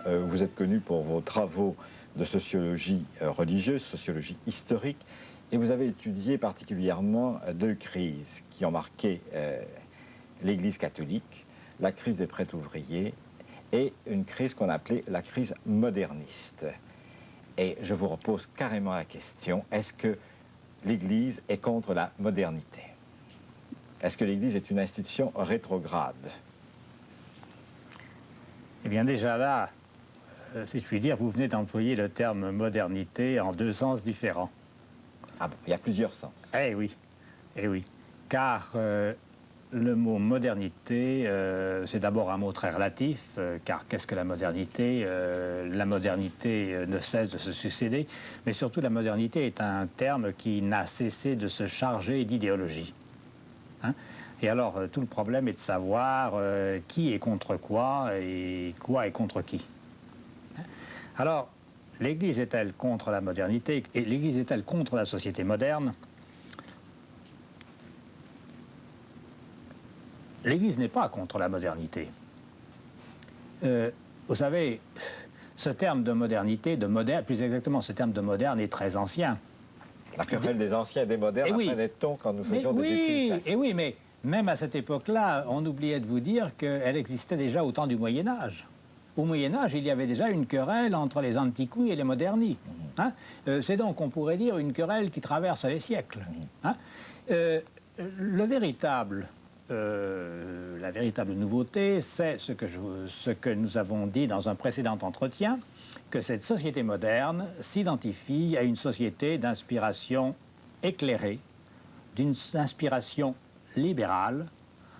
Vous êtes connu pour vos travaux de sociologie religieuse, sociologie historique, et vous avez étudié particulièrement deux crises qui ont marqué l'Église catholique, la crise des prêtres ouvriers et une crise qu'on appelait la crise moderniste. Et je vous repose carrément la question, est-ce que l'Église est contre la modernité? Est-ce que l'Église est une institution rétrograde? Eh bien déjà là, si je puis dire, vous venez d'employer le terme modernité en deux sens différents. Ah bon, il y a plusieurs sens. Eh oui, car le mot modernité, c'est d'abord un mot très relatif, car qu'est-ce que la modernité? La modernité ne cesse de se succéder, mais surtout la modernité est un terme qui n'a cessé de se charger d'idéologie. Hein? Et alors, tout le problème est de savoir qui est contre quoi et quoi est contre qui. Alors, l'Église est-elle contre la modernité et l'Église est-elle contre la société moderne? L'Église n'est pas contre la modernité. Vous savez, ce terme de modernité, de moderne, plus exactement, ce terme de moderne est très ancien. La querelle des anciens et des modernes, apprenait-on quand nous faisions des études classiques. Et oui, mais même à cette époque-là, on oubliait de vous dire qu'elle existait déjà au temps du Moyen-Âge. Au Moyen-Âge, il y avait déjà une querelle entre les antiquis et les moderni. Hein? C'est donc, on pourrait dire, une querelle qui traverse les siècles. Hein? La véritable nouveauté, c'est ce que nous avons dit dans un précédent entretien, que cette société moderne s'identifie à une société d'inspiration éclairée, d'une inspiration libérale,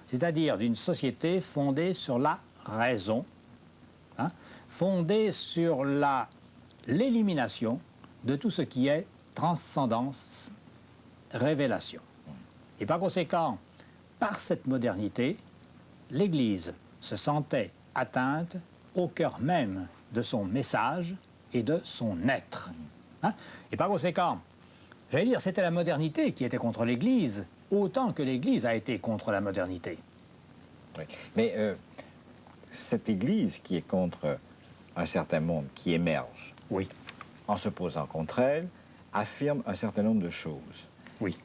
c'est-à-dire d'une société fondée sur la raison, hein, fondée sur l'élimination de tout ce qui est transcendance, révélation. Et par conséquent, par cette modernité, l'Église se sentait atteinte au cœur même de son message et de son être. Hein? Et par conséquent, j'allais dire, c'était la modernité qui était contre l'Église, autant que l'Église a été contre la modernité. Oui. Mais cette Église qui est contre un certain monde qui émerge, oui, en se posant contre elle, affirme un certain nombre de choses. Oui.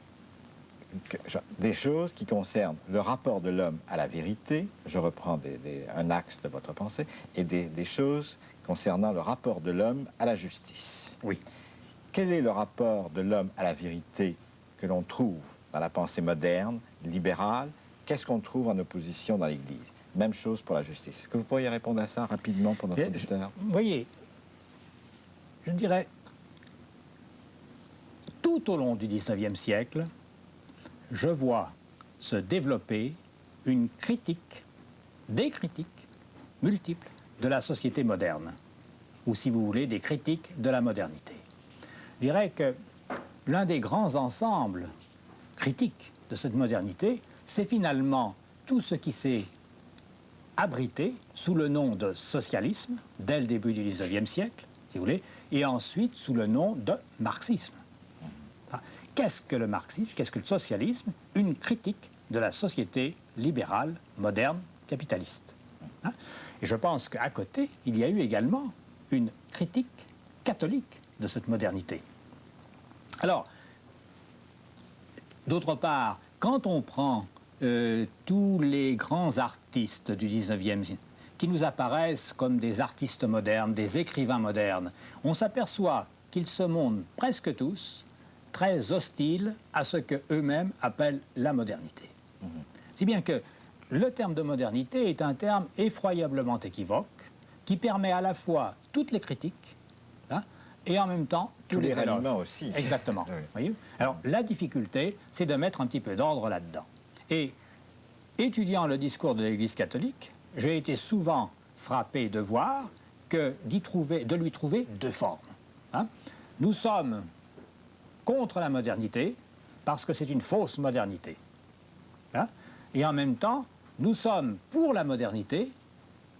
Des choses qui concernent le rapport de l'homme à la vérité, je reprends un axe de votre pensée, et des choses concernant le rapport de l'homme à la justice. Oui. Quel est le rapport de l'homme à la vérité que l'on trouve dans la pensée moderne, libérale? Qu'est-ce qu'on trouve en opposition dans l'Église? Même chose pour la justice. Est-ce que vous pourriez répondre à ça rapidement pour notre auditeur? Vous voyez, je dirais, tout au long du XIXe siècle, je vois se développer une critique, des critiques multiples de la société moderne, ou si vous voulez, des critiques de la modernité. Je dirais que l'un des grands ensembles critiques de cette modernité, c'est finalement tout ce qui s'est abrité sous le nom de socialisme, dès le début du XIXe siècle, si vous voulez, et ensuite sous le nom de marxisme. Qu'est-ce que le marxisme? Qu'est-ce que le socialisme? Une critique de la société libérale, moderne, capitaliste. Hein? Et je pense qu'à côté, il y a eu également une critique catholique de cette modernité. Alors, d'autre part, quand on prend tous les grands artistes du 19e siècle, qui nous apparaissent comme des artistes modernes, des écrivains modernes, on s'aperçoit qu'ils se montrent presque tous très hostiles à ce qu'eux-mêmes appellent la modernité. Si bien que le terme de modernité est un terme effroyablement équivoque, qui permet à la fois toutes les critiques, hein, et en même temps tous les ralliements aussi. Exactement. Oui. Voyez. Alors la difficulté, c'est de mettre un petit peu d'ordre là-dedans. Et étudiant le discours de l'Église catholique, j'ai été souvent frappé de voir que de lui trouver deux formes. Hein. Nous sommes contre la modernité parce que c'est une fausse modernité. Hein. Et en même temps, nous sommes pour la modernité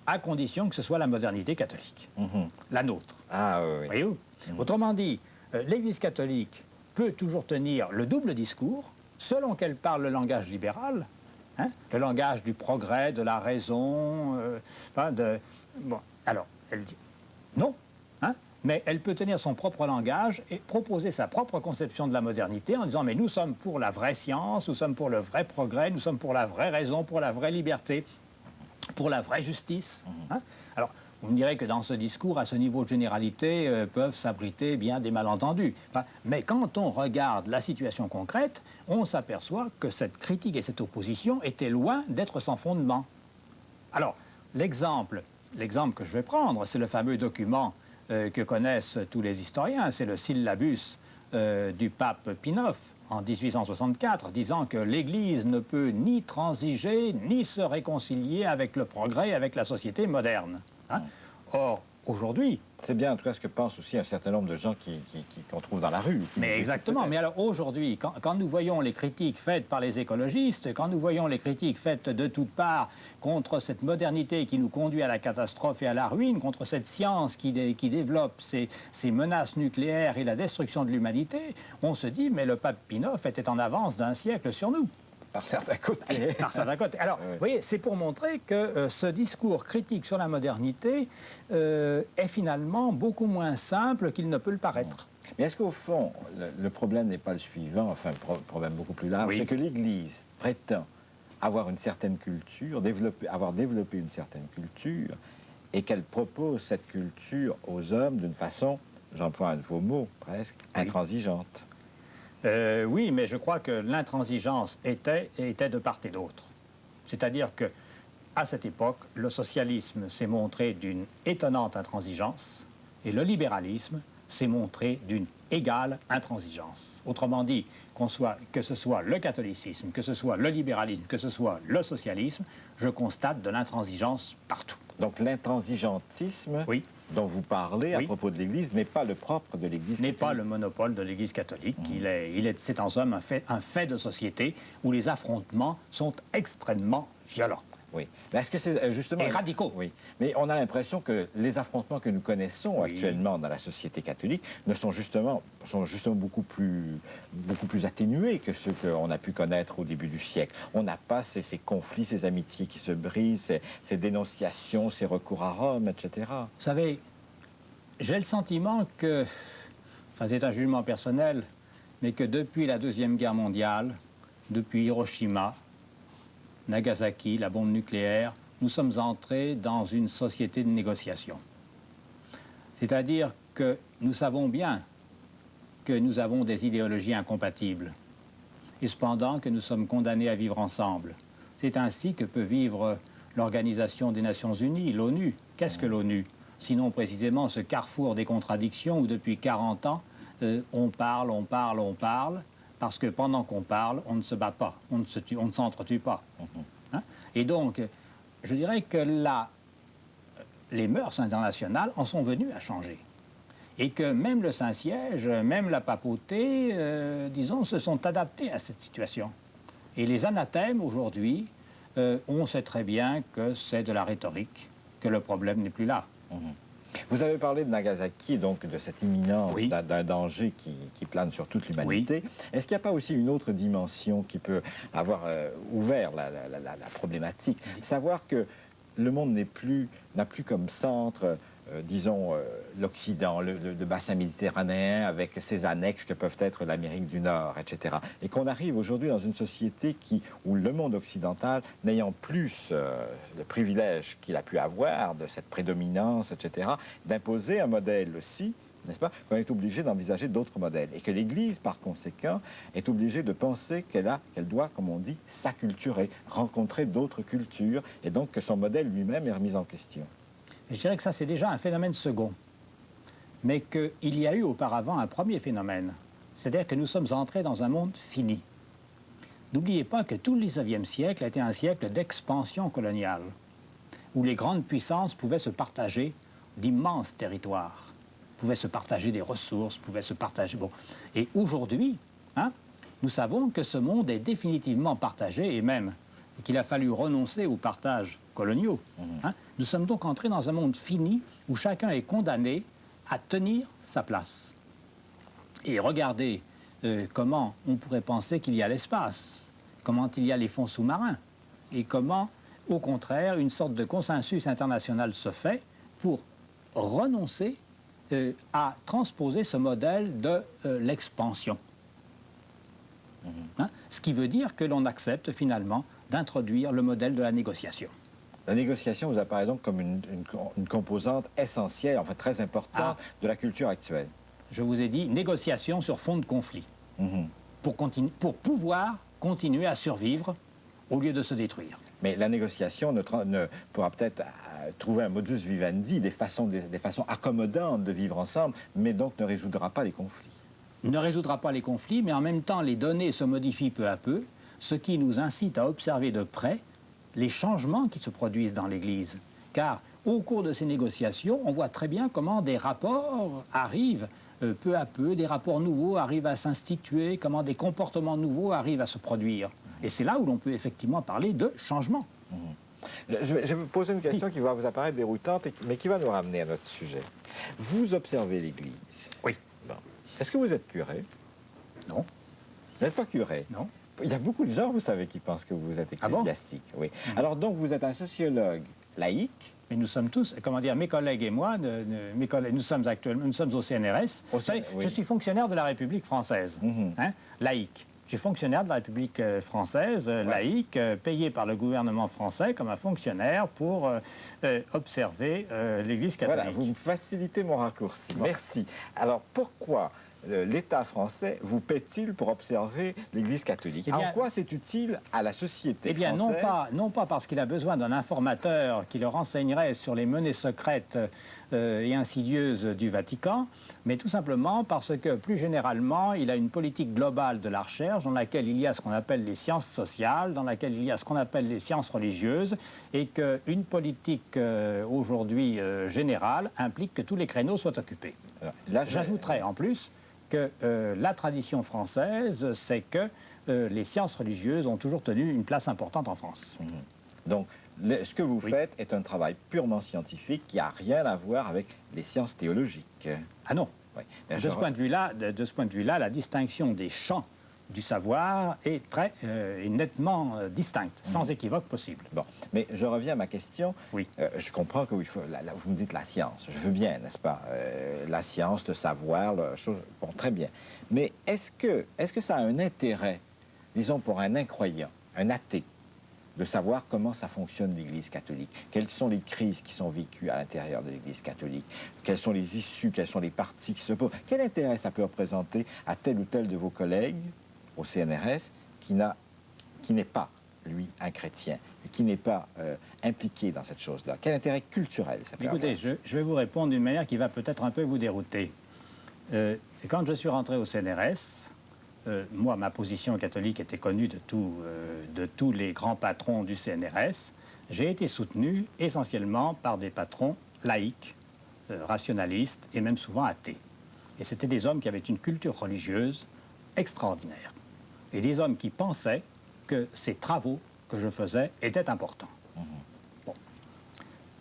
à condition que ce soit la modernité catholique, la nôtre. Ah oui, oui. Voyez-vous? Autrement dit, l'Église catholique peut toujours tenir le double discours selon qu'elle parle le langage libéral, hein, le langage du progrès, de la raison. Bon, alors, elle dit, Non. Hein? Mais elle peut tenir son propre langage et proposer sa propre conception de la modernité en disant « mais nous sommes pour la vraie science, nous sommes pour le vrai progrès, nous sommes pour la vraie raison, pour la vraie liberté, pour la vraie justice. » Hein? Alors, vous me direz que dans ce discours, à ce niveau de généralité, peuvent s'abriter bien des malentendus. Enfin, mais quand on regarde la situation concrète, on s'aperçoit que cette critique et cette opposition étaient loin d'être sans fondement. Alors, l'exemple que je vais prendre, c'est le fameux document que connaissent tous les historiens, c'est le syllabus du pape Pie IX en 1864, disant que l'Église ne peut ni transiger, ni se réconcilier avec le progrès, avec la société moderne. Hein? Or, aujourd'hui... C'est bien en tout cas ce que pensent aussi un certain nombre de gens qu'on trouve dans la rue. Mais exactement. Mais alors aujourd'hui, quand nous voyons les critiques faites par les écologistes, quand nous voyons les critiques faites de toutes parts contre cette modernité qui nous conduit à la catastrophe et à la ruine, contre cette science qui développe ces menaces nucléaires et la destruction de l'humanité, on se dit, mais le pape Pie IX était en avance d'un siècle sur nous. Par certains côtés. Par certains côtés. Alors, vous voyez, c'est pour montrer que ce discours critique sur la modernité est finalement beaucoup moins simple qu'il ne peut le paraître. Mais est-ce qu'au fond, le problème n'est pas le suivant, enfin, un problème beaucoup plus large, oui. C'est que l'Église prétend avoir une certaine culture, avoir développé une certaine culture, et qu'elle propose cette culture aux hommes d'une façon, j'emploie un de vos mots presque, intransigeante. Oui, mais je crois que l'intransigeance était de part et d'autre. C'est-à-dire que, à cette époque, le socialisme s'est montré d'une étonnante intransigeance et le libéralisme s'est montré d'une égale intransigeance. Autrement dit, que ce soit le catholicisme, que ce soit le libéralisme, que ce soit le socialisme, je constate de l'intransigeance partout. Donc l'intransigentisme dont vous parlez à propos de l'Église n'est pas le propre de l'Église catholique. N'est pas le monopole de l'Église catholique. C'est en somme un fait de société où les affrontements sont extrêmement violents. Oui, mais est-ce que c'est justement... Et radicaux. Oui, mais on a l'impression que les affrontements que nous connaissons actuellement dans la société catholique sont justement beaucoup plus atténués que ceux qu'on a pu connaître au début du siècle. On n'a pas ces conflits, ces amitiés qui se brisent, ces dénonciations, ces recours à Rome, etc. Vous savez, j'ai le sentiment que, enfin c'est un jugement personnel, mais que depuis la Deuxième Guerre mondiale, depuis Hiroshima, Nagasaki, la bombe nucléaire, nous sommes entrés dans une société de négociation. C'est-à-dire que nous savons bien que nous avons des idéologies incompatibles, et cependant que nous sommes condamnés à vivre ensemble. C'est ainsi que peut vivre l'Organisation des Nations Unies, l'ONU. Qu'est-ce que l'ONU? Sinon précisément ce carrefour des contradictions où depuis 40 ans, on parle, parce que pendant qu'on parle, on ne se bat pas, on ne s'entretue pas. Hein? Et donc, je dirais que là, les mœurs internationales en sont venues à changer. Et que même le Saint-Siège, même la papauté, disons, se sont adaptés à cette situation. Et les anathèmes, aujourd'hui, on sait très bien que c'est de la rhétorique, que le problème n'est plus là. Vous avez parlé de Nagasaki, donc de cette imminence d'un danger qui plane sur toute l'humanité. Est-ce qu'il n'y a pas aussi une autre dimension qui peut avoir ouvert la problématique? Savoir que le monde n'a plus comme centre, disons, l'Occident, le bassin méditerranéen avec ses annexes que peuvent être l'Amérique du Nord, etc. Et qu'on arrive aujourd'hui dans une société où le monde occidental, n'ayant plus le privilège qu'il a pu avoir de cette prédominance, etc., d'imposer un modèle aussi, n'est-ce pas, qu'on est obligé d'envisager d'autres modèles. Et que l'Église, par conséquent, est obligée de penser qu'elle doit, comme on dit, s'acculturer, rencontrer d'autres cultures, et donc que son modèle lui-même est remis en question. Je dirais que ça, c'est déjà un phénomène second, mais qu'il y a eu auparavant un premier phénomène, c'est-à-dire que nous sommes entrés dans un monde fini. N'oubliez pas que tout le XIXe siècle a été un siècle d'expansion coloniale, où les grandes puissances pouvaient se partager d'immenses territoires, pouvaient se partager des ressources, pouvaient se partager... Bon. Et aujourd'hui, nous savons que ce monde est définitivement partagé, et même qu'il a fallu renoncer aux partages coloniaux. Nous sommes donc entrés dans un monde fini où chacun est condamné à tenir sa place. Et regardez comment on pourrait penser qu'il y a l'espace, comment il y a les fonds sous-marins, et comment, au contraire, une sorte de consensus international se fait pour renoncer à transposer ce modèle de l'expansion. Ce qui veut dire que l'on accepte finalement d'introduire le modèle de la négociation. La négociation vous apparaît donc comme une composante essentielle, en fait très importante, de la culture actuelle. Je vous ai dit négociation sur fond de conflit, pour pouvoir continuer à survivre au lieu de se détruire. Mais la négociation ne pourra peut-être trouver un modus vivendi, des façons accommodantes de vivre ensemble, mais donc ne résoudra pas les conflits. Ne résoudra pas les conflits, mais en même temps, les données se modifient peu à peu, ce qui nous incite à observer de près les changements qui se produisent dans l'Église. Car au cours de ces négociations, on voit très bien comment des rapports arrivent peu à peu, des rapports nouveaux arrivent à s'instituer, comment des comportements nouveaux arrivent à se produire. Et c'est là où l'on peut effectivement parler de changement. Je vais vous poser une question qui va vous apparaître déroutante, mais qui va nous ramener à notre sujet. Vous observez l'Église. Oui. Bon. Est-ce que vous êtes curé? Non. Vous n'êtes pas curé? Non. Il y a beaucoup de gens, vous savez, qui pensent que vous êtes ecclésiastique. Ah bon? Oui. Alors donc, vous êtes un sociologue laïque. Mais nous sommes tous, comment dire, mes collègues et moi, nous sommes au CNRS. Vous savez, oui. Je suis fonctionnaire de la République française, laïque. Je suis fonctionnaire de la République française, laïque, payé par le gouvernement français comme un fonctionnaire pour observer l'Église catholique. Voilà, vous me facilitez mon raccourci. Bon. Merci. Alors pourquoi l'État français vous paie-t-il pour observer l'Église catholique? En quoi c'est utile à la société française? Eh bien, non pas parce qu'il a besoin d'un informateur qui le renseignerait sur les menées secrètes et insidieuses du Vatican, mais tout simplement parce que, plus généralement, il a une politique globale de la recherche dans laquelle il y a ce qu'on appelle les sciences sociales, dans laquelle il y a ce qu'on appelle les sciences religieuses, et qu'une politique aujourd'hui générale implique que tous les créneaux soient occupés. J'ajouterais en plus que la tradition française, c'est que les sciences religieuses ont toujours tenu une place importante en France. Donc, ce que vous faites est un travail purement scientifique qui n'a rien à voir avec les sciences théologiques. Ah non. Oui. De ce point de vue-là, la distinction des champs du savoir est très nettement distincte, sans équivoque possible. Bon, mais je reviens à ma question. Oui. Je comprends que vous me dites la science. Je veux bien, n'est-ce pas? La science, le savoir, bon, très bien. Mais est-ce que ça a un intérêt, disons pour un incroyant, un athée, de savoir comment ça fonctionne l'Église catholique? Quelles sont les crises qui sont vécues à l'intérieur de l'Église catholique? Quelles sont les issues? Quels sont les partis qui se posent? Quel intérêt ça peut représenter à tel ou tel de vos collègues au CNRS qui n'est pas, lui, un chrétien, qui n'est pas impliqué dans cette chose-là? Quel intérêt culturel ça peut avoir? Écoutez, je vais vous répondre d'une manière qui va peut-être un peu vous dérouter. Quand je suis rentré au CNRS, moi, ma position catholique était connue de tous les grands patrons du CNRS. J'ai été soutenu essentiellement par des patrons laïques, rationalistes et même souvent athées. Et c'était des hommes qui avaient une culture religieuse extraordinaire. Et des hommes qui pensaient que ces travaux que je faisais étaient importants. Bon.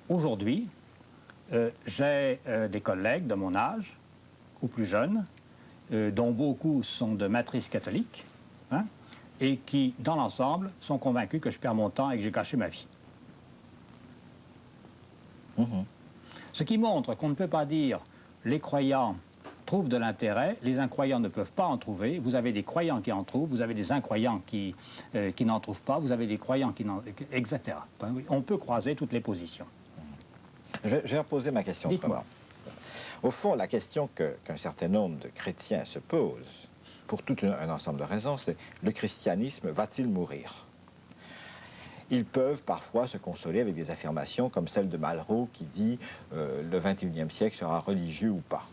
Aujourd'hui, j'ai des collègues de mon âge, ou plus jeunes, dont beaucoup sont de matrice catholique, et qui, dans l'ensemble, sont convaincus que je perds mon temps et que j'ai gâché ma vie. Ce qui montre qu'on ne peut pas dire les croyants trouvent de l'intérêt, les incroyants ne peuvent pas en trouver, vous avez des croyants qui en trouvent, vous avez des incroyants qui n'en trouvent pas, vous avez des croyants qui n'en... etc. On peut croiser toutes les positions. Je vais reposer ma question. Dites-moi. Au fond, la question qu'un certain nombre de chrétiens se posent, pour tout un ensemble de raisons, c'est le christianisme va-t-il mourir? Ils peuvent parfois se consoler avec des affirmations comme celle de Malraux qui dit le XXIe siècle sera religieux ou pas,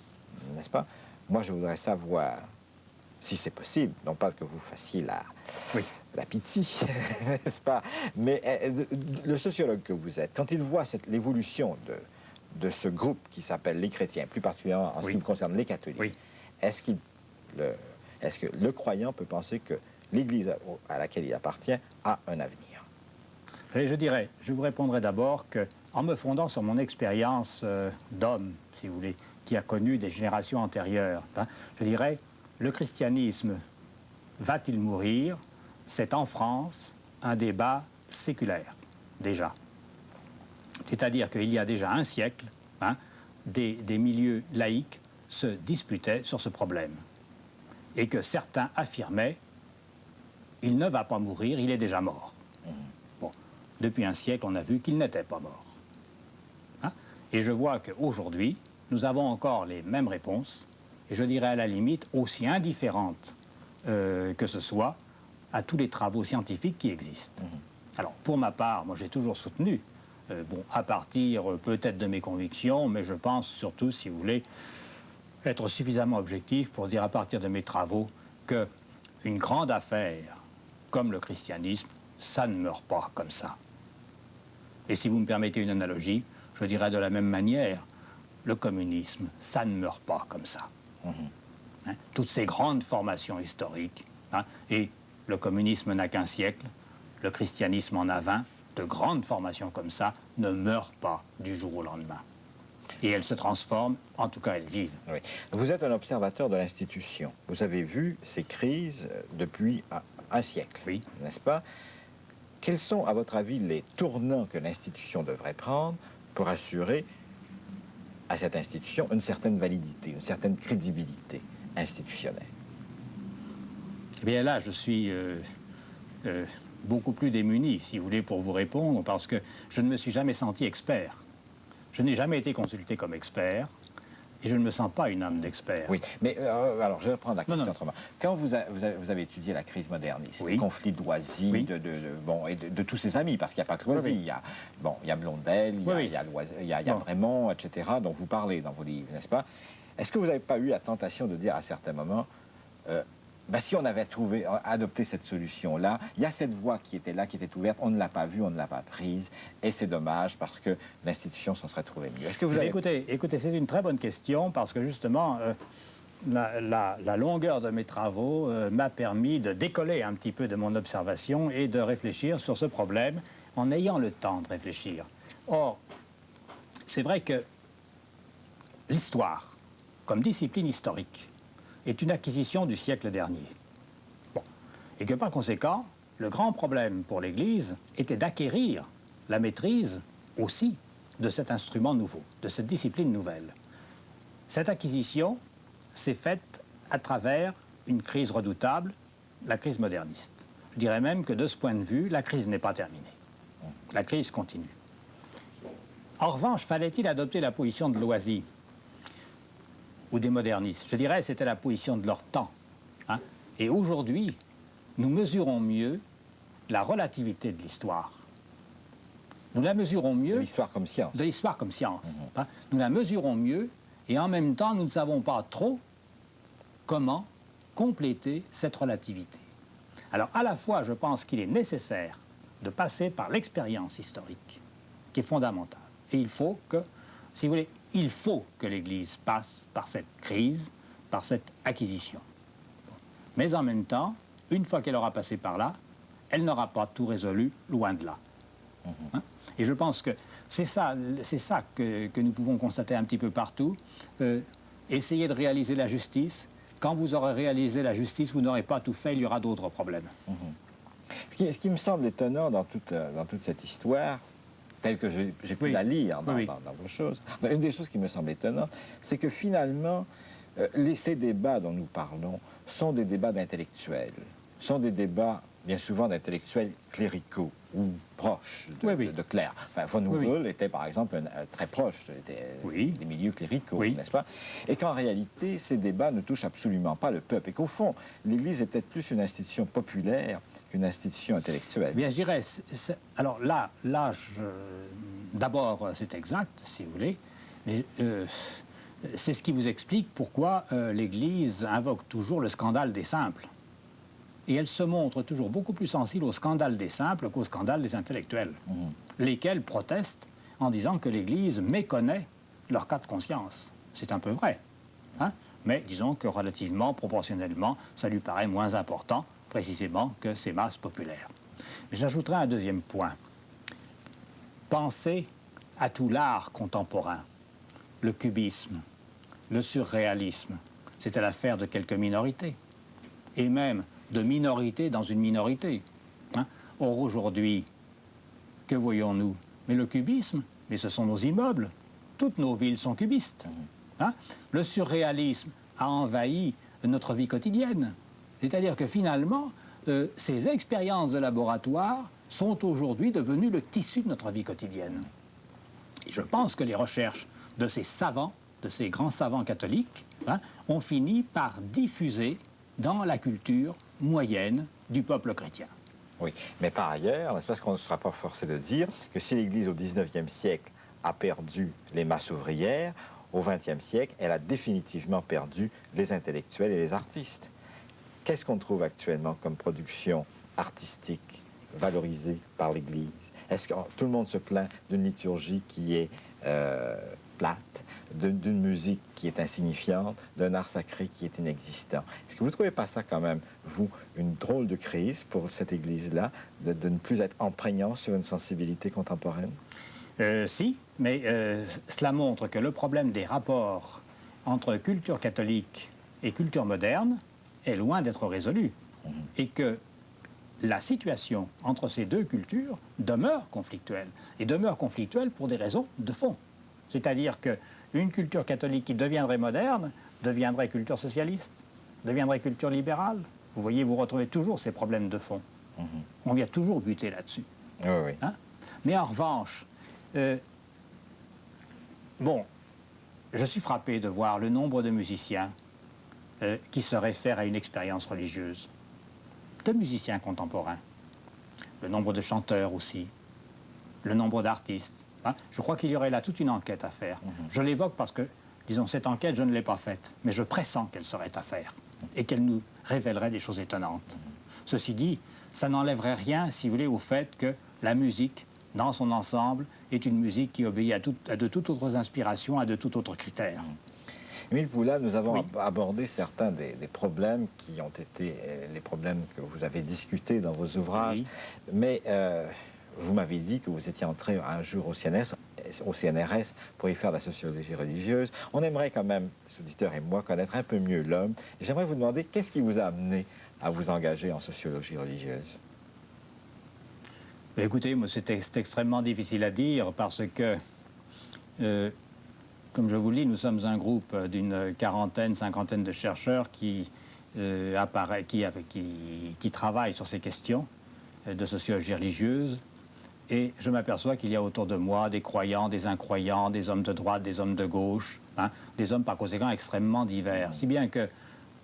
n'est-ce pas? Moi, je voudrais savoir, si c'est possible, non pas que vous fassiez la pitié, n'est-ce pas? Mais le sociologue que vous êtes, quand il voit l'évolution de ce groupe qui s'appelle les chrétiens, plus particulièrement en ce qui me concerne les catholiques, est-ce que le croyant peut penser que l'Église à laquelle il appartient a un avenir? Et je vous répondrai d'abord qu'en me fondant sur mon expérience d'homme, si vous voulez, qui a connu des générations antérieures, je dirais, le christianisme va-t-il mourir? C'est en France un débat séculaire, déjà. C'est-à-dire qu'il y a déjà un siècle, des milieux laïcs se disputaient sur ce problème. Et que certains affirmaient « il ne va pas mourir, il est déjà mort ». Bon, depuis un siècle, on a vu qu'il n'était pas mort. Hein? Et je vois qu'aujourd'hui, nous avons encore les mêmes réponses, et je dirais à la limite aussi indifférentes que ce soit à tous les travaux scientifiques qui existent. Alors, pour ma part, moi j'ai toujours soutenu, bon, à partir peut-être de mes convictions, mais je pense surtout, si vous voulez, être suffisamment objectif pour dire à partir de mes travaux qu'une grande affaire comme le christianisme, ça ne meurt pas comme ça. Et si vous me permettez une analogie, je dirais de la même manière, le communisme, ça ne meurt pas comme ça. Hein? Toutes ces grandes formations historiques, hein, et le communisme n'a qu'un siècle, le christianisme en a 20, de grandes formations comme ça ne meurent pas du jour au lendemain. Et elles se transforment, en tout cas elles vivent. Oui. Vous êtes un observateur de l'institution. Vous avez vu ces crises depuis un siècle, Oui. n'est-ce pas? Quels sont, à votre avis, les tournants que l'institution devrait prendre pour assurer à cette institution une certaine validité, une certaine crédibilité institutionnelle? Eh bien là, je suis beaucoup plus démuni, si vous voulez, pour vous répondre, parce que je ne me suis jamais senti expert. Je n'ai jamais été consulté comme expert, et je ne me sens pas une âme d'expert. Oui, mais alors je vais reprendre la question non. autrement. Quand vous avez étudié la crise moderniste, Oui. les conflits de Loisy, Oui. bon, et de tous ses amis, parce qu'il n'y a pas que Loisy, Oui. il y a Blondel, Oui. il y a Vraiment, etc., dont vous parlez dans vos livres, n'est-ce pas? Est-ce que vous n'avez pas eu la tentation de dire à certains moments, ben, si on avait adopté cette solution-là, il y a cette voie qui était là, qui était ouverte, on ne l'a pas vue, on ne l'a pas prise, et c'est dommage parce que l'institution s'en serait trouvée mieux. Est-ce que vous avez... Écoutez, c'est une très bonne question, parce que justement, la longueur de mes travaux m'a permis de décoller un petit peu de mon observation et de réfléchir sur ce problème en ayant le temps de réfléchir. Or, c'est vrai que l'histoire, comme discipline historique, est une acquisition du siècle dernier. Bon. Et que par conséquent, le grand problème pour l'Église était d'acquérir la maîtrise aussi de cet instrument nouveau, de cette discipline nouvelle. Cette acquisition s'est faite à travers une crise redoutable, la crise moderniste. Je dirais même que de ce point de vue, la crise n'est pas terminée. La crise continue. En revanche, fallait-il adopter la position de Loisy ou des modernistes? Je dirais que c'était la position de leur temps. Hein? Et aujourd'hui, nous mesurons mieux la relativité de l'histoire. Nous la mesurons mieux... De l'histoire comme science. De l'histoire comme science. Hein? Nous la mesurons mieux, et en même temps, nous ne savons pas trop comment compléter cette relativité. Alors, à la fois, je pense qu'il est nécessaire de passer par l'expérience historique, qui est fondamentale. Et il faut que, si vous voulez, il faut que l'Église passe par cette crise, par cette acquisition. Mais en même temps, une fois qu'elle aura passé par là, elle n'aura pas tout résolu, loin de là. Hein? Et je pense que c'est ça que nous pouvons constater un petit peu partout. Essayez de réaliser la justice. Quand vous aurez réalisé la justice, vous n'aurez pas tout fait, il y aura d'autres problèmes. Ce qui me semble étonnant dans toute cette histoire, telle que j'ai pu la lire dans vos choses, une des choses qui me semble étonnante, c'est que finalement, ces débats dont nous parlons sont des débats d'intellectuels, sont des débats bien souvent d'intellectuels cléricaux ou proches de clercs. Enfin, von Hügel était par exemple très proche des milieux cléricaux, n'est-ce pas? Et qu'en réalité, ces débats ne touchent absolument pas le peuple. Et qu'au fond, l'Église est peut-être plus une institution populaire qu'une institution intellectuelle. Bien, je dirais... Alors là d'abord, c'est exact, si vous voulez, mais c'est ce qui vous explique pourquoi l'Église invoque toujours le scandale des simples. Et elle se montre toujours beaucoup plus sensible au scandale des simples qu'au scandale des intellectuels, lesquels protestent en disant que l'Église méconnaît leur cas de conscience. C'est un peu vrai, hein? Mais disons que relativement, proportionnellement, ça lui paraît moins important, précisément, que ces masses populaires. J'ajouterai un deuxième point. Pensez à tout l'art contemporain, le cubisme, le surréalisme. C'était l'affaire de quelques minorités, et même de minorité dans une minorité. Hein? Or, aujourd'hui, que voyons-nous? Mais le cubisme, mais ce sont nos immeubles. toutes nos villes sont cubistes. Hein? Le surréalisme a envahi notre vie quotidienne. C'est-à-dire que finalement, ces expériences de laboratoire sont aujourd'hui devenues le tissu de notre vie quotidienne. Et je pense que les recherches de ces savants, de ces grands savants catholiques, hein, ont fini par diffuser dans la culture moyenne du peuple chrétien. Oui, mais par ailleurs, n'est-ce pas, qu'on ne sera pas forcé de dire que si l'Église au XIXe siècle a perdu les masses ouvrières, au XXe siècle, elle a définitivement perdu les intellectuels et les artistes. Qu'est-ce qu'on trouve actuellement comme production artistique valorisée par l'Église? Est-ce que tout le monde se plaint d'une liturgie qui est plate, d'une musique qui est insignifiante, d'un art sacré qui est inexistant? Est-ce que vous ne trouvez pas ça quand même, vous, une drôle de crise pour cette Église-là, de ne plus être empreignant sur une sensibilité contemporaine? Si, mais cela montre que le problème des rapports entre culture catholique et culture moderne est loin d'être résolu. Et que la situation entre ces deux cultures demeure conflictuelle. Et demeure conflictuelle pour des raisons de fond. C'est-à-dire qu'une culture catholique qui deviendrait moderne deviendrait culture socialiste, deviendrait culture libérale. Vous voyez, vous retrouvez toujours ces problèmes de fond. On vient toujours buter là-dessus. Oui, oui. Hein? Mais en revanche, bon, je suis frappé de voir le nombre de musiciens qui se réfèrent à une expérience religieuse. De musiciens contemporains. Le nombre de chanteurs aussi. Le nombre d'artistes. Hein? Je crois qu'il y aurait là toute une enquête à faire. Je l'évoque parce que, disons, cette enquête, je ne l'ai pas faite, mais je pressens qu'elle serait à faire et qu'elle nous révélerait des choses étonnantes. Ceci dit, ça n'enlèverait rien, si vous voulez, au fait que la musique, dans son ensemble, est une musique qui obéit à de toutes autres inspirations, à de tout autres critères. Émile Poulain, nous avons abordé certains des problèmes qui ont été les problèmes que vous avez discutés dans vos ouvrages, mais vous m'avez dit que vous étiez entré un jour au CNRS pour y faire la sociologie religieuse. On aimerait quand même, les auditeurs et moi, connaître un peu mieux l'homme. J'aimerais vous demander, qu'est-ce qui vous a amené à vous engager en sociologie religieuse? Écoutez, moi, c'est extrêmement difficile à dire parce que, comme je vous le dis, nous sommes un groupe d'une quarantaine, cinquantaine de chercheurs qui travaillent sur ces questions de sociologie religieuse. Et je m'aperçois qu'il y a autour de moi des croyants, des incroyants, des hommes de droite, des hommes de gauche, hein, des hommes par conséquent extrêmement divers. Si bien que,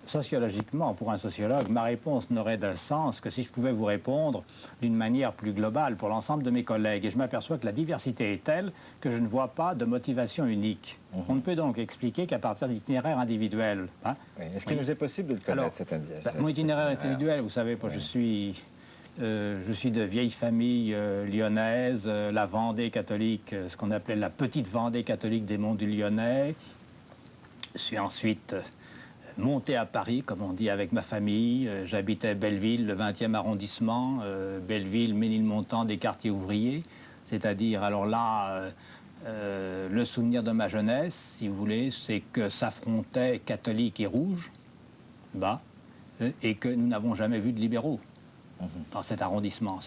sociologiquement, pour un sociologue, ma réponse n'aurait de sens que si je pouvais vous répondre d'une manière plus globale pour l'ensemble de mes collègues. Et je m'aperçois que la diversité est telle que je ne vois pas de motivation unique. On ne peut donc expliquer qu'à partir d'itinéraires individuels. Hein. Oui. Est-ce qu'il nous est possible de le connaître, cet mon itinéraire individuel, vous savez, je suis de vieille famille lyonnaise, la Vendée catholique, ce qu'on appelait la petite Vendée catholique des Monts du Lyonnais. Je suis ensuite monté à Paris, comme on dit, avec ma famille. J'habitais Belleville, le 20e arrondissement, Belleville, Ménilmontant, des quartiers ouvriers. C'est-à-dire, alors là, le souvenir de ma jeunesse, si vous voulez, c'est que s'affrontaient catholiques et rouges, et que nous n'avons jamais vu de libéraux dans cet arrondissement.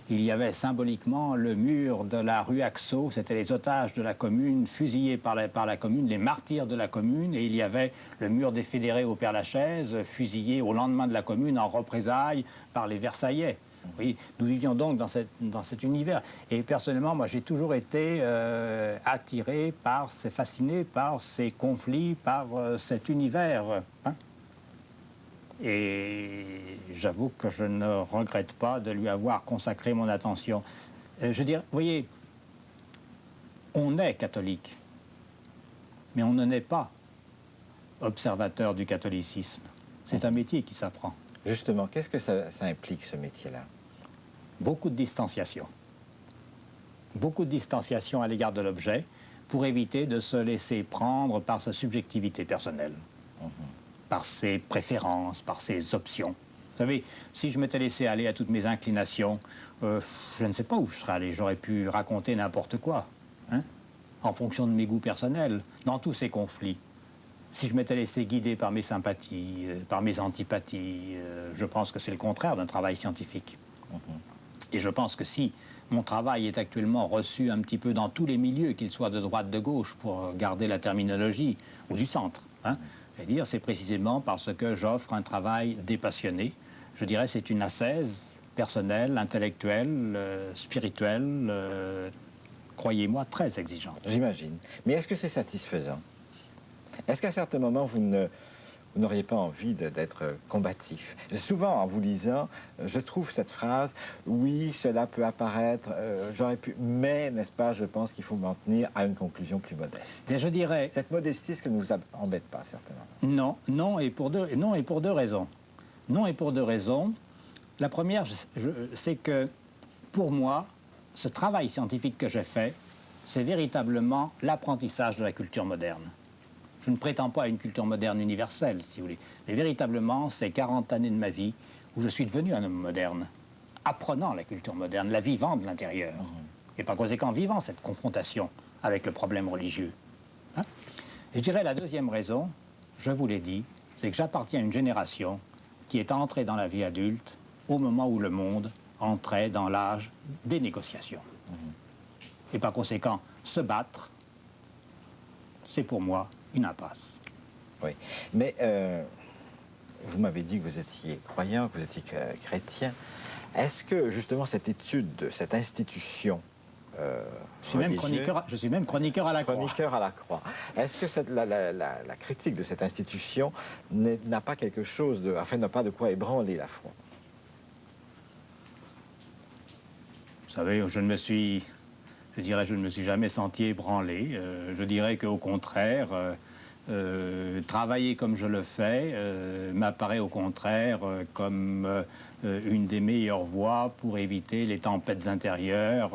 Il y avait symboliquement le mur de la rue Axo, c'était les otages de la commune, fusillés par la commune, les martyrs de la commune, et il y avait le mur des fédérés au Père-Lachaise, fusillés au lendemain de la commune en représailles par les Versaillais. Oui, nous vivions donc dans cet univers. Et personnellement, moi, j'ai toujours été attiré fasciné par ces conflits, par cet univers. Hein. Et j'avoue que je ne regrette pas de lui avoir consacré mon attention. Je veux dire, vous voyez, on est catholique, mais on ne naît pas observateur du catholicisme. C'est un métier qui s'apprend. Justement, qu'est-ce que ça implique, ce métier-là? Beaucoup de distanciation. Beaucoup de distanciation à l'égard de l'objet pour éviter de se laisser prendre par sa subjectivité personnelle. Par ses préférences, par ses options. Vous savez, si je m'étais laissé aller à toutes mes inclinations, je ne sais pas où je serais allé. J'aurais pu raconter n'importe quoi, hein, en fonction de mes goûts personnels, dans tous ces conflits. Si je m'étais laissé guider par mes sympathies, par mes antipathies, je pense que c'est le contraire d'un travail scientifique. Et je pense que si Mon travail est actuellement reçu un petit peu dans tous les milieux, qu'ils soient de droite, de gauche, pour garder la terminologie, ou du centre. Hein. C'est précisément parce que j'offre un travail dépassionné. Je dirais c'est une ascèse personnelle, intellectuelle, spirituelle, croyez-moi, très exigeante. J'imagine. Mais est-ce que c'est satisfaisant? Est-ce qu'à certains moments, vous n'auriez pas envie d'être combatif? Souvent, en vous lisant, je trouve cette phrase, oui, cela peut apparaître, j'aurais pu, mais, n'est-ce pas, je pense qu'il faut m'en tenir à une conclusion plus modeste. Et je dirais... Cette modestie, est-ce qu'elle ne vous embête pas, certainement? Non, et pour deux raisons. Non, et pour deux raisons. La première, c'est que, pour moi, ce travail scientifique que j'ai fait, c'est véritablement l'apprentissage de la culture moderne. Je ne prétends pas à une culture moderne universelle, si vous voulez, mais véritablement, c'est 40 années de ma vie où je suis devenu un homme moderne, apprenant la culture moderne, la vivant de l'intérieur, et par conséquent vivant cette confrontation avec le problème religieux. Hein? Et je dirais la deuxième raison, je vous l'ai dit, c'est que j'appartiens à une génération qui est entrée dans la vie adulte au moment où le monde entrait dans l'âge des négociations. Et par conséquent, se battre, c'est pour moi une impasse. Oui, mais vous m'avez dit que vous étiez croyant, que vous étiez chrétien. Est-ce que, justement, cette étude de cette institution je suis même chroniqueur à la Croix. Chroniqueur à la Croix. Est-ce que la critique de cette institution n'a pas quelque chose de... Enfin, n'a pas de quoi ébranler la foi? Vous savez, je ne me suis jamais senti ébranlé. Je dirais qu'au contraire, travailler comme je le fais m'apparaît au contraire comme une des meilleures voies pour éviter les tempêtes intérieures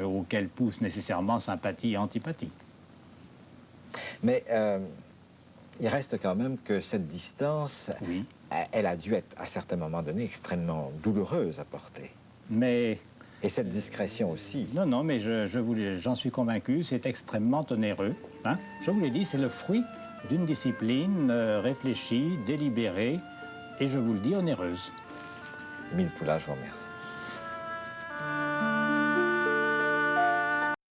auxquelles poussent nécessairement sympathie et antipathie. Mais il reste quand même que cette distance, oui, elle a dû être à certains moments donnés extrêmement douloureuse à porter. Mais... Et cette discrétion aussi. Non, mais j'en suis convaincu, c'est extrêmement onéreux. Hein. Je vous l'ai dit, c'est le fruit d'une discipline réfléchie, délibérée, et je vous le dis, onéreuse. Émile Poulain, je vous remercie.